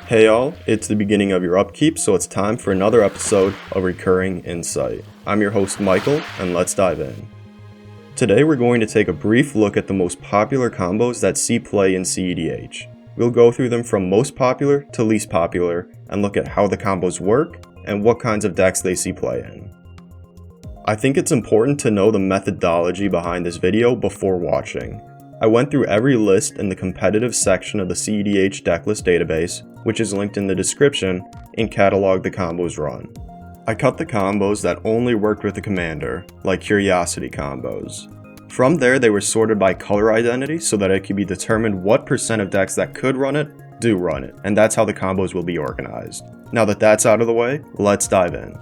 Hey y'all, it's the beginning of your upkeep, so it's time for another episode of Recurring Insight. I'm your host Michael, and let's dive in. Today we're going to take a brief look at the most popular combos that see play in cEDH. We'll go through them from most popular to least popular, and look at how the combos work, and what kinds of decks they see play in. I think it's important to know the methodology behind this video before watching. I went through every list in the competitive section of the cEDH decklist database, which is linked in the description, and cataloged the combos run. I cut the combos that only worked with the commander, like curiosity combos. From there they were sorted by color identity so that it could be determined what percent of decks that could run it, do run it, and that's how the combos will be organized. Now that that's out of the way, let's dive in.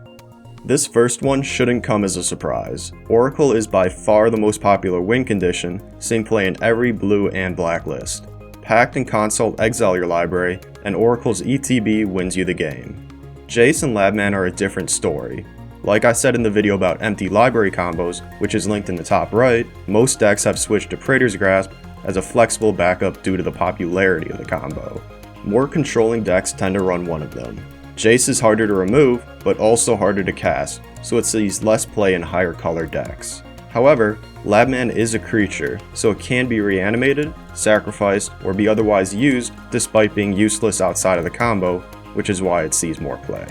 This first one shouldn't come as a surprise. Oracle is by far the most popular win condition, seeing play in every blue and black list. Pact and Consult exile your library, and Oracle's ETB wins you the game. Jace and Labman are a different story. Like I said in the video about empty library combos, which is linked in the top right, most decks have switched to Praetor's Grasp as a flexible backup due to the popularity of the combo. More controlling decks tend to run one of them. Jace is harder to remove, but also harder to cast, so it sees less play in higher color decks. However, Labman is a creature, so it can be reanimated, sacrificed, or be otherwise used despite being useless outside of the combo, which is why it sees more play.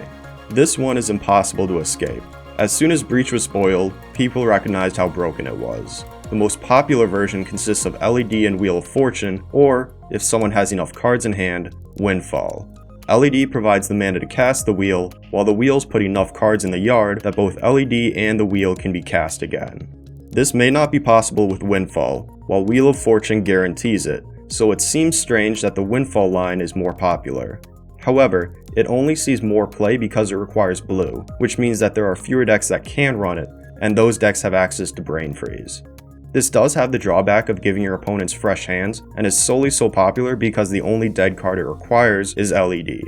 This one is impossible to escape. As soon as Breach was spoiled, people recognized how broken it was. The most popular version consists of LED and Wheel of Fortune, or, if someone has enough cards in hand, Windfall. LED provides the mana to cast the wheel, while the wheels put enough cards in the yard that both LED and the wheel can be cast again. This may not be possible with Windfall, while Wheel of Fortune guarantees it, so it seems strange that the Windfall line is more popular. However, it only sees more play because it requires blue, which means that there are fewer decks that can run it, and those decks have access to Brain Freeze. This does have the drawback of giving your opponents fresh hands, and is solely so popular because the only dead card it requires is LED.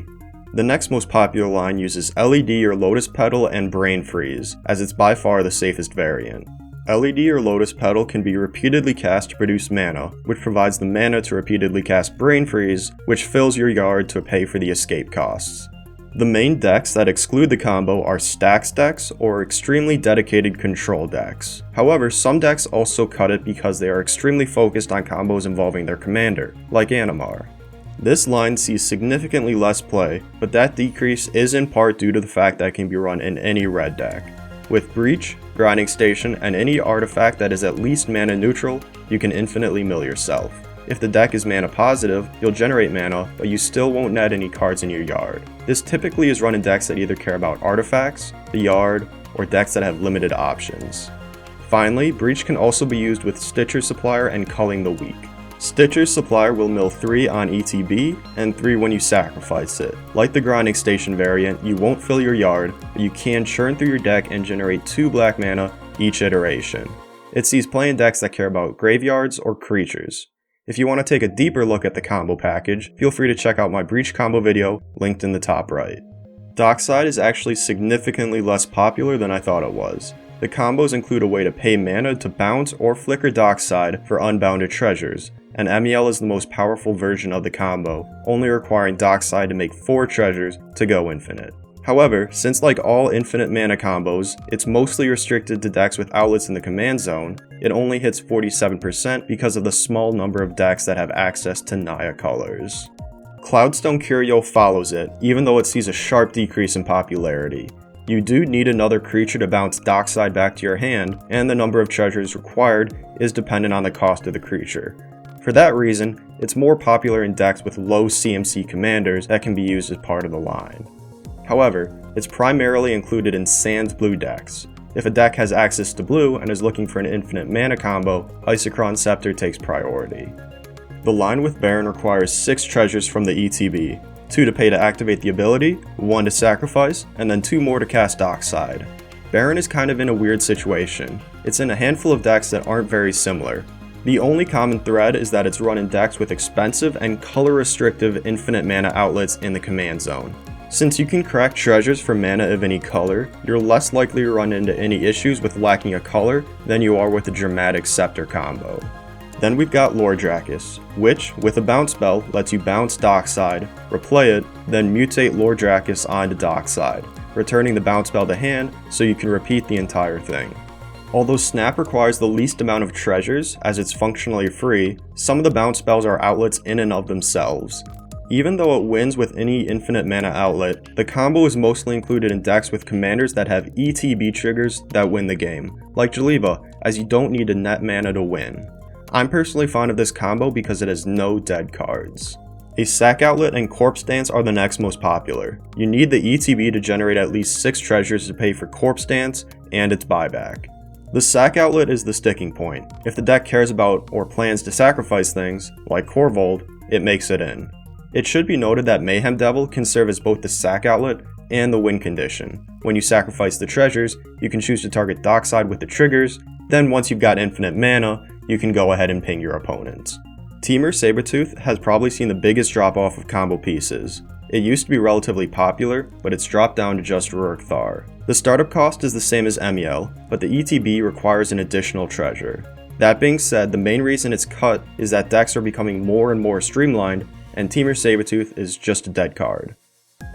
The next most popular line uses LED or Lotus Petal and Brain Freeze, as it's by far the safest variant. LED or Lotus Petal can be repeatedly cast to produce mana, which provides the mana to repeatedly cast Brain Freeze, which fills your yard to pay for the escape costs. The main decks that exclude the combo are stacks decks or extremely dedicated control decks. However, some decks also cut it because they are extremely focused on combos involving their commander, like Animar. This line sees significantly less play, but that decrease is in part due to the fact that it can be run in any red deck. With Breach, Grinding Station, and any artifact that is at least mana neutral, you can infinitely mill yourself. If the deck is mana positive, you'll generate mana, but you still won't net any cards in your yard. This typically is run in decks that either care about artifacts, the yard, or decks that have limited options. Finally, Breach can also be used with Stitcher's Supplier and Culling the Weak. Stitcher's Supplier will mill 3 on ETB, and 3 when you sacrifice it. Like the Grinding Station variant, you won't fill your yard, but you can churn through your deck and generate 2 black mana each iteration. It sees play in decks that care about graveyards or creatures. If you want to take a deeper look at the combo package, feel free to check out my Breach combo video, linked in the top right. Dockside is actually significantly less popular than I thought it was. The combos include a way to pay mana to bounce or flicker Dockside for unbounded treasures, and MEL is the most powerful version of the combo, only requiring Dockside to make 4 treasures to go infinite. However, since like all infinite mana combos, it's mostly restricted to decks with outlets in the command zone, it only hits 47% because of the small number of decks that have access to Naya colors. Cloudstone Curio follows it, even though it sees a sharp decrease in popularity. You do need another creature to bounce Dockside back to your hand, and the number of treasures required is dependent on the cost of the creature. For that reason, it's more popular in decks with low CMC commanders that can be used as part of the line. However, it's primarily included in Sans blue decks. If a deck has access to blue and is looking for an infinite mana combo, Isochron Scepter takes priority. The line with Baron requires 6 treasures from the ETB, 2 to pay to activate the ability, 1 to sacrifice, and then 2 more to cast Dockside. Baron is kind of in a weird situation. It's in a handful of decks that aren't very similar. The only common thread is that it's run in decks with expensive and color-restrictive infinite mana outlets in the command zone. Since you can crack treasures for mana of any color, you're less likely to run into any issues with lacking a color than you are with the dramatic Scepter combo. Then we've got Lordrakis, which, with a bounce spell, lets you bounce Dockside, replay it, then mutate Lordrakis onto Dockside, returning the bounce spell to hand so you can repeat the entire thing. Although Snap requires the least amount of treasures, as it's functionally free, some of the bounce spells are outlets in and of themselves. Even though it wins with any infinite mana outlet, the combo is mostly included in decks with commanders that have ETB triggers that win the game, like Jaliva, as you don't need a net mana to win. I'm personally fond of this combo because it has no dead cards. A Sack Outlet and Corpse Dance are the next most popular. You need the ETB to generate at least 6 treasures to pay for Corpse Dance and its buyback. The Sack Outlet is the sticking point. If the deck cares about or plans to sacrifice things, like Korvold, it makes it in. It should be noted that Mayhem Devil can serve as both the Sack Outlet and the win condition. When you sacrifice the treasures, you can choose to target Dockside with the triggers, then once you've got infinite mana, you can go ahead and ping your opponents. Temur Sabertooth has probably seen the biggest drop off of combo pieces. It used to be relatively popular, but it's dropped down to just Rurik Thar. The startup cost is the same as Emiel, but the ETB requires an additional treasure. That being said, the main reason it's cut is that decks are becoming more and more streamlined, and Temur Sabertooth is just a dead card.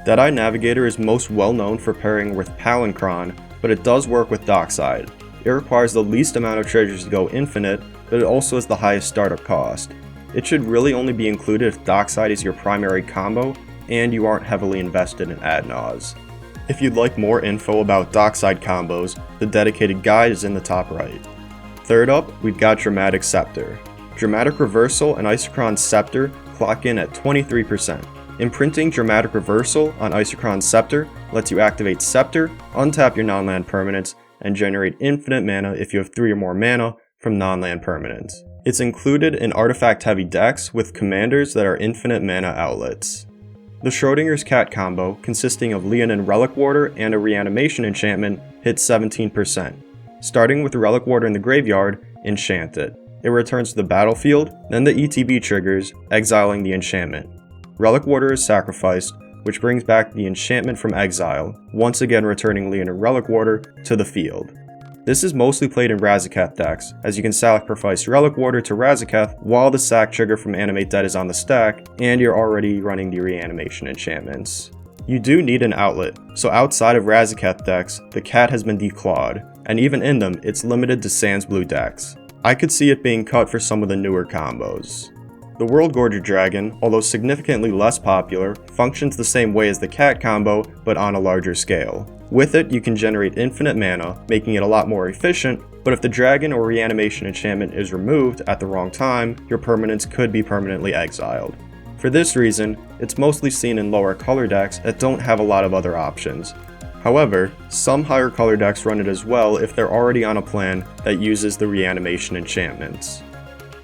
Deadeye Navigator is most well known for pairing with Palacron, but it does work with Dockside. It requires the least amount of treasures to go infinite, but it also has the highest startup cost. It should really only be included if Dockside is your primary combo and you aren't heavily invested in ad nauseam. If you'd like more info about Dockside combos, the dedicated guide is in the top right. Third up, we've got Dramatic Scepter. Dramatic Reversal and Isochron's Scepter clock in at 23%. Imprinting Dramatic Reversal on Isochron's Scepter lets you activate Scepter, untap your non-land permanents, and generate infinite mana if you have 3 or more mana from non-land permanents. It's included in artifact-heavy decks with commanders that are infinite mana outlets. The Schrodinger's Cat combo, consisting of Leonin Relic Warder and a Reanimation enchantment, hits 17%. Starting with the Relic Warder in the graveyard, enchant it. It returns to the battlefield, then the ETB triggers, exiling the enchantment. Relic Warder is sacrificed, which brings back the enchantment from exile, once again returning Leonin Relic Warder to the field. This is mostly played in Razaketh decks, as you can sacrifice Relic Warder to Razaketh while the sack trigger from Animate Dead is on the stack, and you're already running the reanimation enchantments. You do need an outlet, so outside of Razaketh decks, the cat has been declawed, and even in them, it's limited to Sans Blue decks. I could see it being cut for some of the newer combos. The World Gorger Dragon, although significantly less popular, functions the same way as the cat combo, but on a larger scale. With it, you can generate infinite mana, making it a lot more efficient, but if the dragon or reanimation enchantment is removed at the wrong time, your permanents could be permanently exiled. For this reason, it's mostly seen in lower color decks that don't have a lot of other options. However, some higher color decks run it as well if they're already on a plan that uses the reanimation enchantments.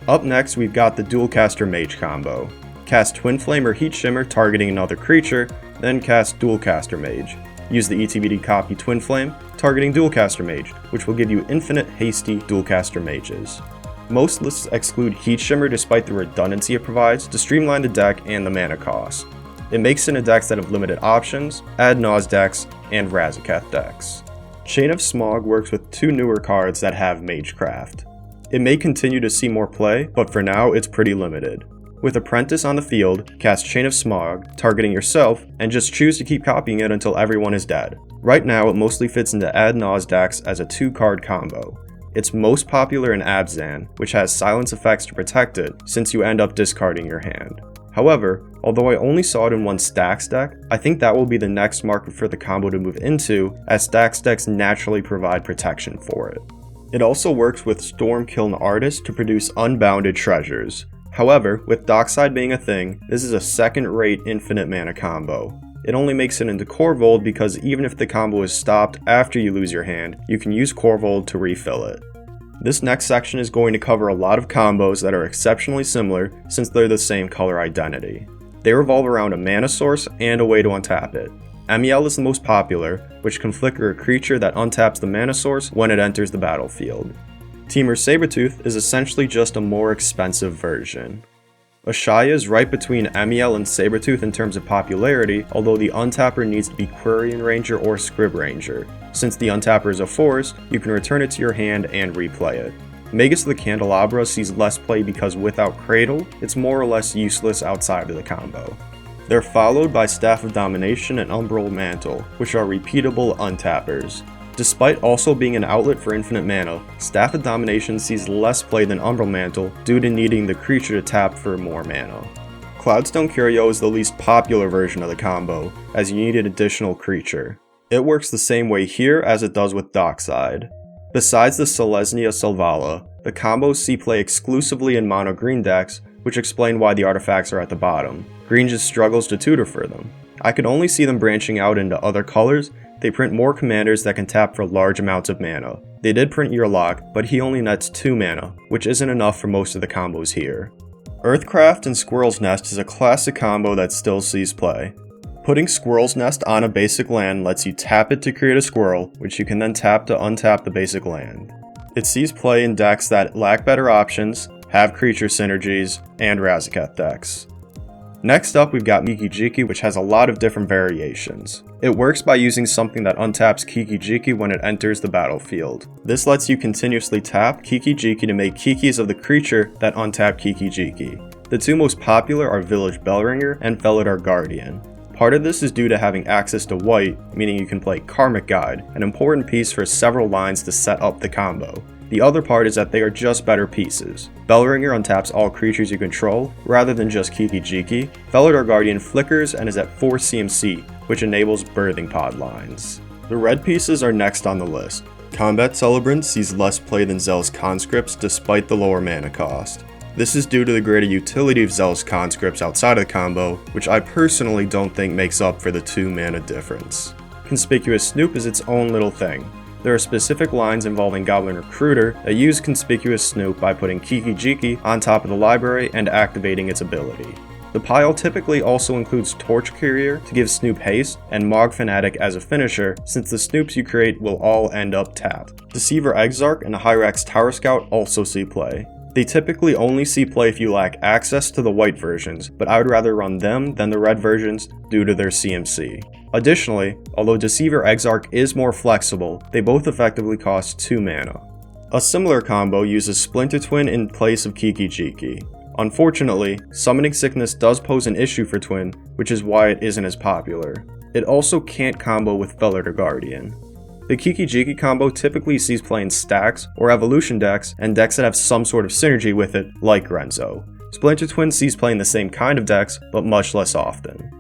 Up next, we've got the Dualcaster Mage combo. Cast Twin Flame or Heat Shimmer targeting another creature, then cast Dualcaster Mage. Use the ETB to copy Twin Flame, targeting Dualcaster Mage, which will give you infinite hasty Dualcaster Mages. Most lists exclude Heat Shimmer despite the redundancy it provides to streamline the deck and the mana cost. It makes it in decks that have limited options, ad nauseam decks, and Razaketh decks. Chain of Smog works with 2 newer cards that have Magecraft. It may continue to see more play, but for now it's pretty limited. With Apprentice on the field, cast Chain of Smog, targeting yourself, and just choose to keep copying it until everyone is dead. Right now it mostly fits into ad nauseam decks as a 2-card combo. It's most popular in Abzan, which has silence effects to protect it, since you end up discarding your hand. However, although I only saw it in one Stax deck, I think that will be the next market for the combo to move into, as Stax decks naturally provide protection for it. It also works with Stormkiln Artist to produce unbounded treasures. However, with Dockside being a thing, this is a second-rate infinite mana combo. It only makes it into Korvold because even if the combo is stopped after you lose your hand, you can use Korvold to refill it. This next section is going to cover a lot of combos that are exceptionally similar since they're the same color identity. They revolve around a mana source and a way to untap it. Emiel is the most popular, which can flicker a creature that untaps the mana source when it enters the battlefield. Temur Sabertooth is essentially just a more expensive version. Ashaya is right between Emiel and Sabertooth in terms of popularity, although the untapper needs to be Quirion Ranger or Scrib Ranger. Since the untapper is a forest, you can return it to your hand and replay it. Magus of the Candelabra sees less play because without Cradle, it's more or less useless outside of the combo. They're followed by Staff of Domination and Umbral Mantle, which are repeatable untappers. Despite also being an outlet for infinite mana, Staff of Domination sees less play than Umbral Mantle due to needing the creature to tap for more mana. Cloudstone Curio is the least popular version of the combo, as you need an additional creature. It works the same way here as it does with Dockside. Besides the Selesnya Selvala, the combos see play exclusively in mono green decks, which explain why the artifacts are at the bottom. Green just struggles to tutor for them. I could only see them branching out into other colors. They print more commanders that can tap for large amounts of mana. They did print Yearlock, but he only nets 2 mana, which isn't enough for most of the combos here. Earthcraft and Squirrel's Nest is a classic combo that still sees play. Putting Squirrel's Nest on a basic land lets you tap it to create a squirrel, which you can then tap to untap the basic land. It sees play in decks that lack better options, have creature synergies, and Razaketh decks. Next up, we've got Kikijiki, which has a lot of different variations. It works by using something that untaps Kikijiki when it enters the battlefield. This lets you continuously tap Kikijiki to make Kikis of the creature that untap Kikijiki. The two most popular are Village Bellringer and Felidar Guardian. Part of this is due to having access to white, meaning you can play Karmic Guide, an important piece for several lines to set up the combo. The other part is that they are just better pieces. Bellringer untaps all creatures you control, rather than just Kikijiki. Felidar Guardian flickers and is at 4 CMC, which enables Birthing Pod lines. The red pieces are next on the list. Combat Celebrant sees less play than Zealous Conscripts despite the lower mana cost. This is due to the greater utility of Zealous Conscripts outside of the combo, which I personally don't think makes up for the 2 mana difference. Conspicuous Snoop is its own little thing. There are specific lines involving Goblin Recruiter that use Conspicuous Snoop by putting Kikijiki on top of the library and activating its ability. The pile typically also includes Torch Courier to give Snoop haste, and Mog Fanatic as a finisher, since the Snoops you create will all end up tapped. Deceiver Exarch and Hyrax Tower Scout also see play. They typically only see play if you lack access to the white versions, but I would rather run them than the red versions due to their CMC. Additionally, although Deceiver Exarch is more flexible, they both effectively cost 2 mana. A similar combo uses Splinter Twin in place of Kikijiki. Unfortunately, Summoning Sickness does pose an issue for Twin, which is why it isn't as popular. It also can't combo with Felidar Guardian. The Kikijiki combo typically sees play in stacks or evolution decks and decks that have some sort of synergy with it, like Renzo. Splinter Twin sees play in the same kind of decks, but much less often.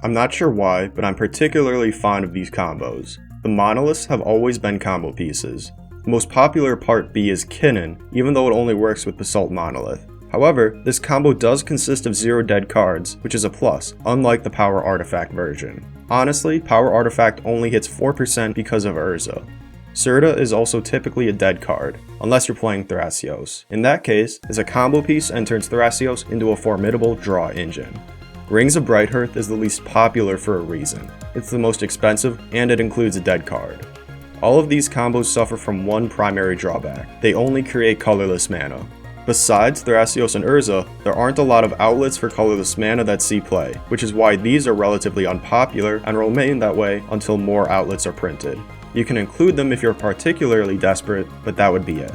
I'm not sure why, but I'm particularly fond of these combos. The Monoliths have always been combo pieces. The most popular part B is Kinnan, even though it only works with Basalt Monolith. However, this combo does consist of 0 dead cards, which is a plus, unlike the Power Artifact version. Honestly, Power Artifact only hits 4% because of Urza. Serta is also typically a dead card, unless you're playing Thrasios. In that case, it's a combo piece and turns Thrasios into a formidable draw engine. Rings of Brighthearth is the least popular for a reason. It's the most expensive, and it includes a dead card. All of these combos suffer from one primary drawback: they only create colorless mana. Besides Thrasios and Urza, there aren't a lot of outlets for colorless mana that see play, which is why these are relatively unpopular and will remain that way until more outlets are printed. You can include them if you're particularly desperate, but that would be it.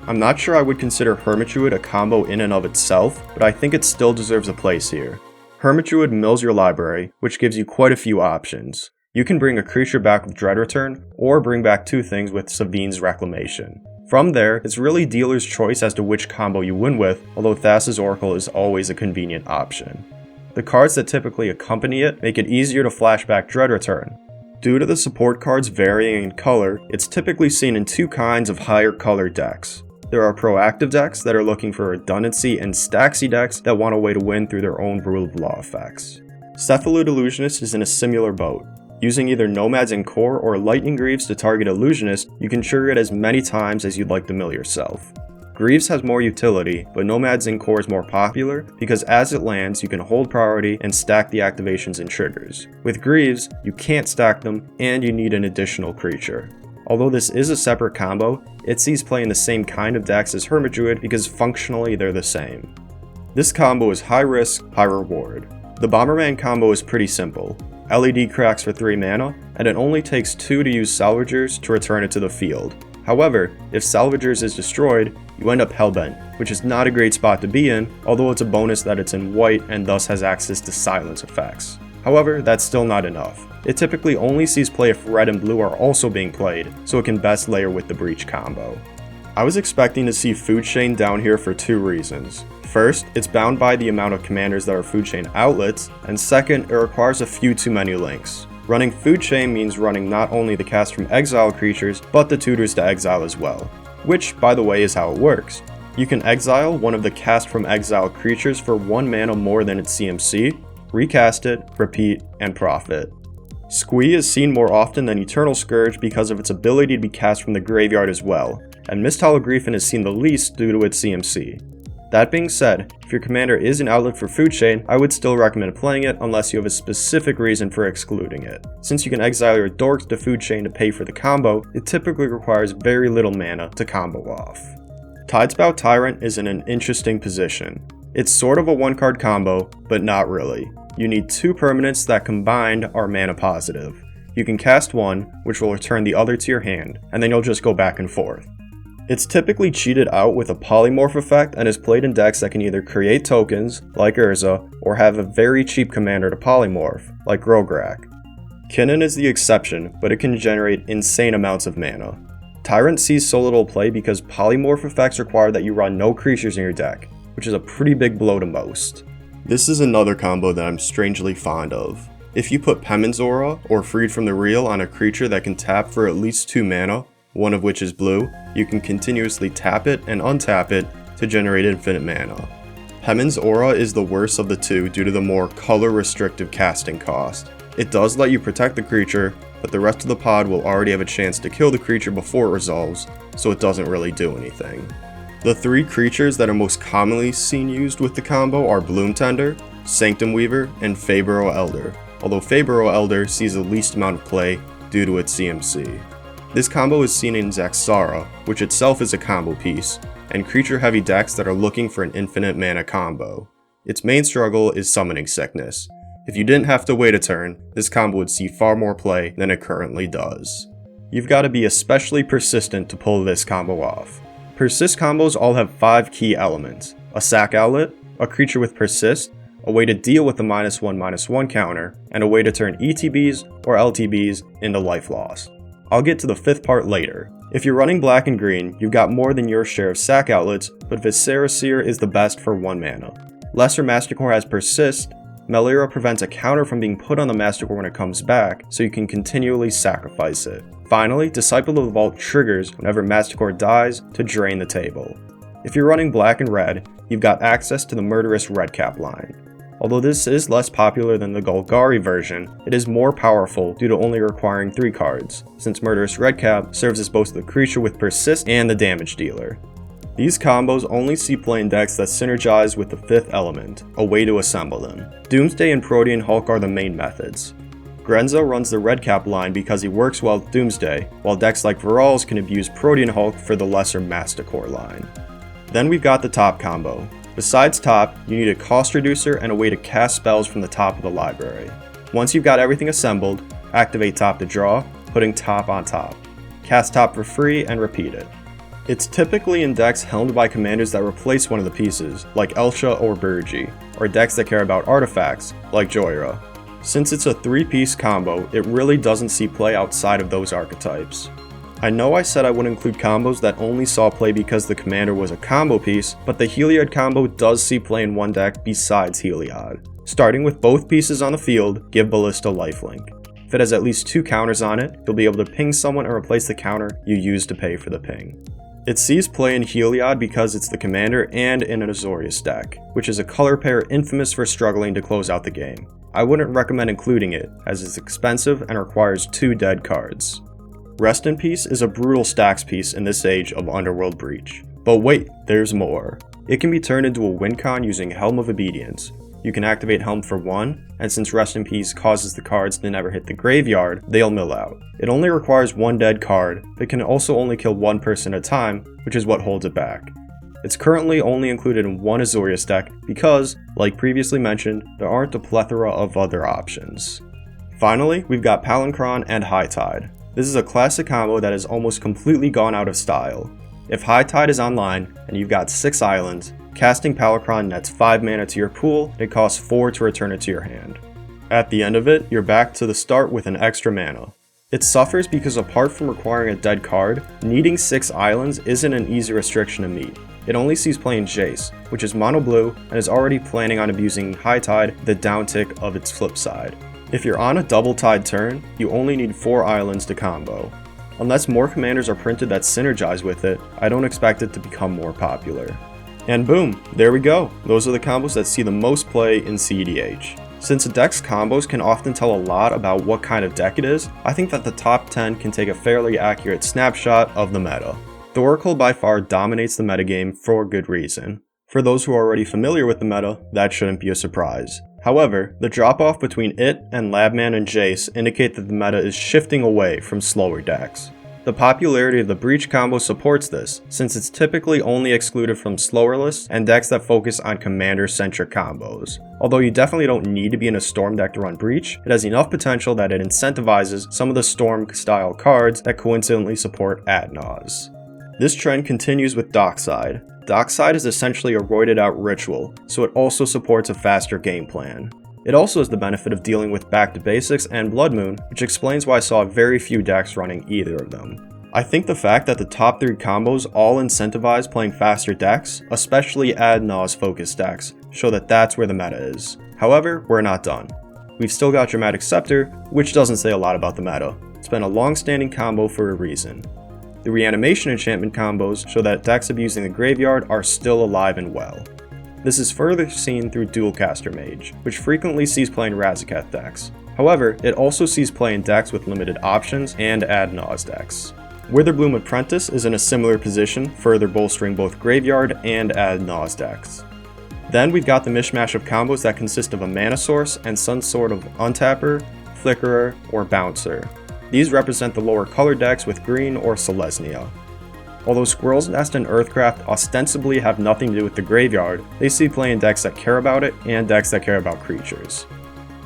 I'm not sure I would consider Hermit Druid a combo in and of itself, but I think it still deserves a place here. Hermit Druid mills your library, which gives you quite a few options. You can bring a creature back with Dread Return, or bring back 2 things with Savine's Reclamation. From there, it's really dealer's choice as to which combo you win with, although Thassa's Oracle is always a convenient option. The cards that typically accompany it make it easier to flashback Dread Return. Due to the support cards varying in color, it's typically seen in 2 kinds of higher color decks. There are proactive decks that are looking for redundancy and Staxy decks that want a way to win through their own Rule of Law effects. Cephalid Illusionist is in a similar boat. Using either Nomads in Core or Lightning Greaves to target Illusionist, you can trigger it as many times as you'd like to mill yourself. Greaves has more utility, but Nomads in Core is more popular because as it lands, you can hold priority and stack the activations and triggers. With Greaves, you can't stack them, and you need an additional creature. Although this is a separate combo, it sees play in the same kind of decks as Hermit Druid because functionally they're the same. This combo is high risk, high reward. The Bomberman combo is pretty simple. LED cracks for 3 mana, and it only takes 2 to use Salvagers to return it to the field. However, if Salvagers is destroyed, you end up Hellbent, which is not a great spot to be in, although it's a bonus that it's in white and thus has access to silence effects. However, that's still not enough. It typically only sees play if red and blue are also being played, so it can best layer with the Breach combo. I was expecting to see Food Chain down here for two reasons. First, it's bound by the amount of commanders that are Food Chain outlets, and second, it requires a few too many links. Running Food Chain means running not only the cast from exile creatures, but the tutors to exile as well. Which, by the way, is how it works. You can exile one of the cast from exile creatures for 1 mana more than its CMC, recast it, repeat, and profit. Squee is seen more often than Eternal Scourge because of its ability to be cast from the graveyard as well, and Misthallow Griffin is seen the least due to its CMC. That being said, if your commander is an outlet for Food Chain, I would still recommend playing it unless you have a specific reason for excluding it. Since you can exile your dorks to Food Chain to pay for the combo, it typically requires very little mana to combo off. Tidespout Tyrant is in an interesting position. It's sort of a one-card combo, but not really. You need 2 permanents that combined are mana positive. You can cast one, which will return the other to your hand, and then you'll just go back and forth. It's typically cheated out with a polymorph effect and is played in decks that can either create tokens, like Urza, or have a very cheap commander to polymorph, like Grograk. Kinnan is the exception, but it can generate insane amounts of mana. Tyrant sees so little play because polymorph effects require that you run no creatures in your deck, which is a pretty big blow to most. This is another combo that I'm strangely fond of. If you put Pemin's Aura or Freed from the Real on a creature that can tap for at least 2 mana, one of which is blue, you can continuously tap it and untap it to generate infinite mana. Pemin's Aura is the worst of the two due to the more color restrictive casting cost. It does let you protect the creature, but the rest of the pod will already have a chance to kill the creature before it resolves, so it doesn't really do anything. The 3 creatures that are most commonly seen used with the combo are Bloom Tender, Sanctum Weaver, and Fabro Elder, although Fabro Elder sees the least amount of play due to its CMC. This combo is seen in Zaxara, which itself is a combo piece, and creature-heavy decks that are looking for an infinite mana combo. Its main struggle is Summoning Sickness. If you didn't have to wait a turn, this combo would see far more play than it currently does. You've got to be especially persistent to pull this combo off. Persist combos all have 5 key elements: a sack outlet, a creature with persist, a way to deal with the -1/-1 counter, and a way to turn ETBs or LTBs into life loss. I'll get to the 5th part later. If you're running black and green, you've got more than your share of sack outlets, but Viscera Seer is the best for 1 mana. Lesser Mastercore has persist. Melira prevents a counter from being put on the Mastercore when it comes back, so you can continually sacrifice it. Finally, Disciple of the Vault triggers whenever Mastercore dies to drain the table. If you're running black and red, you've got access to the Murderous Redcap line. Although this is less popular than the Golgari version, it is more powerful due to only requiring 3 cards, since Murderous Redcap serves as both the creature with persist and the damage dealer. These combos only see play in decks that synergize with the 5th element, a way to assemble them. Doomsday and Protean Hulk are the main methods. Grenzo runs the Redcap line because he works well with Doomsday, while decks like Virals can abuse Protean Hulk for the lesser Mastercore line. Then we've got the top combo. Besides top, you need a cost reducer and a way to cast spells from the top of the library. Once you've got everything assembled, activate top to draw, putting top on top. Cast top for free and repeat it. It's typically in decks helmed by commanders that replace one of the pieces, like Elsha or Burgi, or decks that care about artifacts, like Joyra. Since it's a 3-piece combo, it really doesn't see play outside of those archetypes. I know I said I would include combos that only saw play because the commander was a combo piece, but the Heliod combo does see play in one deck besides Heliod. Starting with both pieces on the field, give Ballista lifelink. If it has at least 2 counters on it, you'll be able to ping someone and replace the counter you used to pay for the ping. It sees play in Heliod because it's the commander and in an Azorius deck, which is a color pair infamous for struggling to close out the game. I wouldn't recommend including it, as it's expensive and requires 2 dead cards. Rest in Peace is a brutal stacks piece in this age of Underworld Breach. But wait, there's more. It can be turned into a win con using Helm of Obedience. You can activate Helm for 1, and since Rest in Peace causes the cards to never hit the graveyard, they'll mill out. It only requires 1 dead card, but can also only kill 1 person at a time, which is what holds it back. It's currently only included in 1 Azorius deck because, like previously mentioned, there aren't a plethora of other options. Finally, we've got Palacron and High Tide. This is a classic combo that has almost completely gone out of style. If High Tide is online and you've got 6 islands, casting Palacron nets 5 mana to your pool and it costs 4 to return it to your hand. At the end of it, you're back to the start with an extra mana. It suffers because apart from requiring a dead card, needing 6 islands isn't an easy restriction to meet. It only sees playing Jace, which is mono blue and is already planning on abusing High Tide, the downtick of its flip side. If you're on a double tide turn, you only need 4 islands to combo. Unless more commanders are printed that synergize with it, I don't expect it to become more popular. And boom, there we go. Those are the combos that see the most play in cEDH. Since a deck's combos can often tell a lot about what kind of deck it is, I think that the top 10 can take a fairly accurate snapshot of the meta. The Oracle by far dominates the metagame for good reason. For those who are already familiar with the meta, that shouldn't be a surprise. However, the drop-off between it and Labman and Jace indicate that the meta is shifting away from slower decks. The popularity of the Breach combo supports this, since it's typically only excluded from slower lists and decks that focus on commander-centric combos. Although you definitely don't need to be in a Storm deck to run Breach, it has enough potential that it incentivizes some of the Storm-style cards that coincidentally support ad nauseam. This trend continues with Dockside. Dockside is essentially a roided-out ritual, so it also supports a faster game plan. It also has the benefit of dealing with Back to Basics and Blood Moon, which explains why I saw very few decks running either of them. I think the fact that the top 3 combos all incentivize playing faster decks, especially ad nauseam focused decks, show that that's where the meta is. However, we're not done. We've still got Dramatic Scepter, which doesn't say a lot about the meta. It's been a long-standing combo for a reason. The Reanimation enchantment combos show that decks abusing the graveyard are still alive and well. This is further seen through Dualcaster Mage, which frequently sees play in Razaketh decks. However, it also sees play in decks with limited options and ad nauseam decks. Witherbloom Apprentice is in a similar position, further bolstering both graveyard and ad nauseam decks. Then we've got the mishmash of combos that consist of a mana source and some sort of untapper, flickerer, or bouncer. These represent the lower color decks with green or Selesnya. Although Squirrels Nest and Earthcraft ostensibly have nothing to do with the graveyard, they see play in decks that care about it and decks that care about creatures.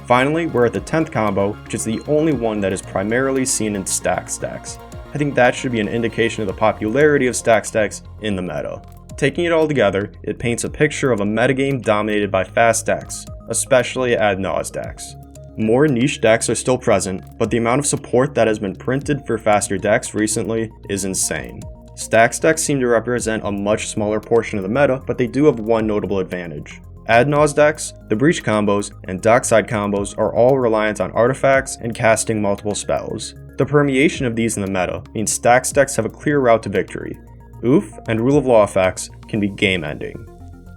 Finally, we're at the 10th combo, which is the only one that is primarily seen in Stacks decks. I think that should be an indication of the popularity of Stacks decks in the meta. Taking it all together, it paints a picture of a metagame dominated by fast decks, especially ad nauseam decks. More niche decks are still present, but the amount of support that has been printed for faster decks recently is insane. Stacks decks seem to represent a much smaller portion of the meta, but they do have one notable advantage. Ad nauseam decks, the Breach combos, and Dockside combos are all reliant on artifacts and casting multiple spells. The permeation of these in the meta means Stacks decks have a clear route to victory. Oof and Rule of Law effects can be game-ending.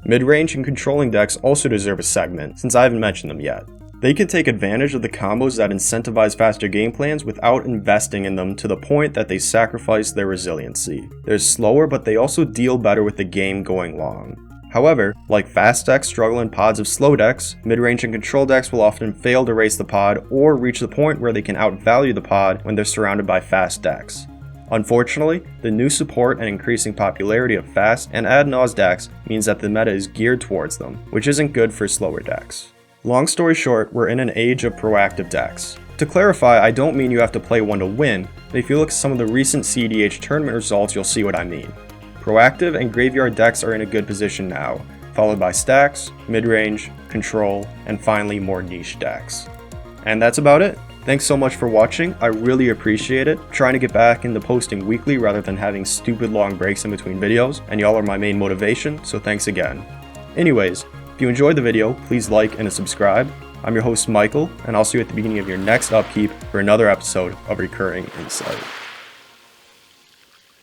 Mid-range and controlling decks also deserve a segment, since I haven't mentioned them yet. They can take advantage of the combos that incentivize faster game plans without investing in them to the point that they sacrifice their resiliency. They're slower, but they also deal better with the game going long. However, like fast decks struggle in pods of slow decks, mid-range and control decks will often fail to race the pod or reach the point where they can outvalue the pod when they're surrounded by fast decks. Unfortunately, the new support and increasing popularity of fast and ad nauseam decks means that the meta is geared towards them, which isn't good for slower decks. Long story short, we're in an age of proactive decks. To clarify, I don't mean you have to play one to win, but if you look at some of the recent cEDH tournament results, you'll see what I mean. Proactive and graveyard decks are in a good position now, followed by stacks, mid-range, control, and finally more niche decks. And that's about it. Thanks so much for watching, I really appreciate it. Trying to get back into posting weekly rather than having stupid long breaks in between videos, and y'all are my main motivation, so thanks again. Anyways, if you enjoyed the video, please like and subscribe. I'm your host Michael, and I'll see you at the beginning of your next upkeep for another episode of Recurring Insight.